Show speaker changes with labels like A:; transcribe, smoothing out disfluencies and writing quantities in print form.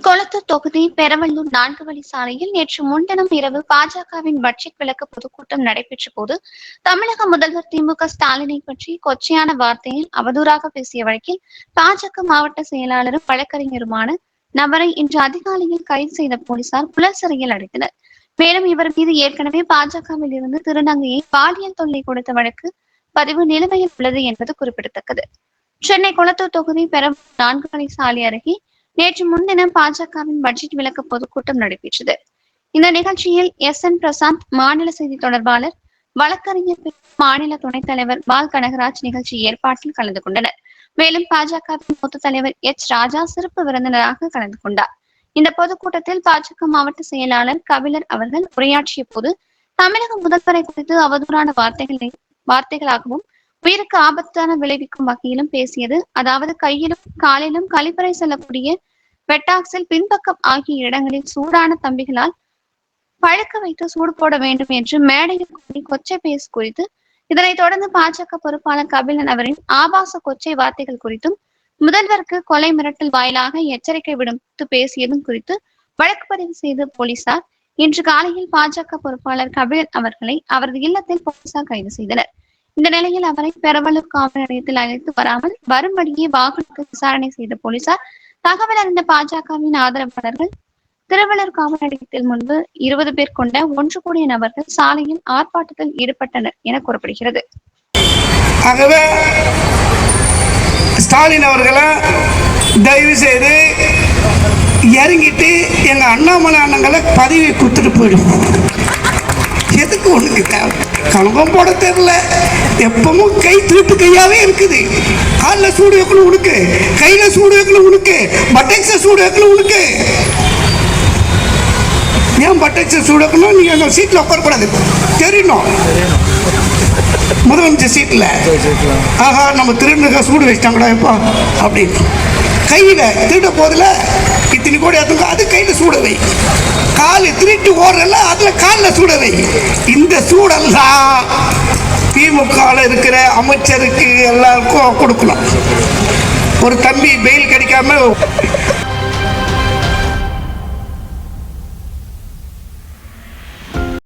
A: கொளத்தூர் தொகுதி பெரவள்ளூர் 4 வழி சாலையில் நேற்று முன்தினம் இரவு பாஜகவின் பட்ஜெட் விளக்க பொதுக்கூட்டம் நடைபெற்ற போது தமிழக முதல்வர் திமுக ஸ்டாலினை பற்றி கொச்சையான வார்த்தையில் அவதூறாக பேசிய வழக்கில் பாஜக மாவட்ட செயலாளரும் வழக்கறிஞருமான நபரை இன்று அதிகாலையில் கைது செய்த போலீசார் புலர் சிறையில் அடைத்தனர். மேலும் இவர் மீது ஏற்கனவே பாஜகவில் இருந்து திருநங்கையை பாலியல் தொல்லை கொடுத்த வழக்கு பதிவு நிலுவையில் உள்ளது என்பது குறிப்பிடத்தக்கது. சென்னை கொளத்தூர் தொகுதி பெரவள்ளூர் 4 வழி சாலை அருகே நேற்று முன்தினம் பாஜகவின் பட்ஜெட் விளக்க பொதுக்கூட்டம் நடைபெற்றது. இந்த நிகழ்ச்சியில் எஸ்.என். பிரசாந்த் மாநில செய்தி தொடர்பாளர், வழக்கறிஞர் மாநில துணைத் தலைவர் பால் கனகராஜ் நிகழ்ச்சி ஏற்பாட்டில் கலந்து கொண்டனர். மேலும் பாஜகவின் மூத்த தலைவர் எச். ராஜா சிறப்பு விருந்தினராக கலந்து கொண்டார். இந்த பொதுக்கூட்டத்தில் பாஜக மாவட்ட செயலாளர் கபிலர் அவர்கள் உரையாற்றிய போது தமிழக முதல்வரை குறித்து அவதூறான வார்த்தைகளாகவும் உயிருக்கு ஆபத்தான விளைவிக்கும் வகையிலும் பேசியது. அதாவது கையிலும் காலிலும் கழிப்பறை செல்லக்கூடிய வெட்டாக்சில் பின்பக்கம் ஆகிய இடங்களில் சூடான தம்பிகளால் பழுக்க வைத்து சூடு போட வேண்டும் என்று மேடையில் கூறி கொச்சை பேசு குறித்து, இதனைத் தொடர்ந்து பாஜக பொறுப்பாளர் கபிலன் அவரின் ஆபாச கொச்சை வார்த்தைகள் குறித்தும் முதல்வருக்கு கொலை மிரட்டல் வாயிலாக எச்சரிக்கை விடுத்து பேசியதும் குறித்து வழக்கு பதிவு செய்த போலீசார் இன்று காலையில் பாஜக பொறுப்பாளர் கபிலன் அவர்களை அவரது இல்லத்தில் போலீசார் கைது செய்தனர். இந்த நிலையில் அவரை பெரவள்ளூர் காவல் நிலையத்தில் அழைத்து வராமல் வரும்படியே வாகனத்துக்கு விசாரணை செய்த போலீசார் தகவல் அறிந்த பாஜகவின் ஆதரவாளர்கள் திருவள்ளூர் காவல் நிலையத்தில் முன்பு 20 பேர் கொண்ட 1 கோடி நபர்கள் சாலையில் ஆர்ப்பாட்டத்தில் ஈடுபட்டனர் என கூறப்படுகிறது.
B: ஆகவே ஸ்டாலின் அவர்களை தயவு செய்து இறங்கிட்டு எங்க அண்ணாமலை அண்ணங்களை பதவி கொடுத்துட்டு போயிடும். எதுக்கு ஒண்ணுக்கு கலம்பம் போட தெரியல, எப்பவும் கை திருட்டு கையாவே இருக்குது. காலில் சூடு வைக்கணும் உனக்கு, கையில சூடு வைக்கணும் உனக்கு, பட்டெக்ஸ சூடு வைக்கணும் உனக்கு. ஏன் பட்டெக்ஸ சூடு வைக்கணும்? நீங்க அந்த சீட்ல உட்காரக்கூடாது தெரியணும். முதலமைச்சர் சீட்ல ஆஹா நம்ம திருநகை சூடு வச்சிட்டாங்கடா எப்பா அப்படின்னு கையில திருட போதில் இத்தனை கோடி அது கையில சூட வை. காலு திருட்டு ஓடுறல அதுல காலில் சூட வை. இந்த சூடெல்லாம் திமுக இருக்கிற அமைச்சருக்கு எல்லாருக்கும் கொடுக்கணும். ஒரு தம்பி பெயில் கிடைக்காம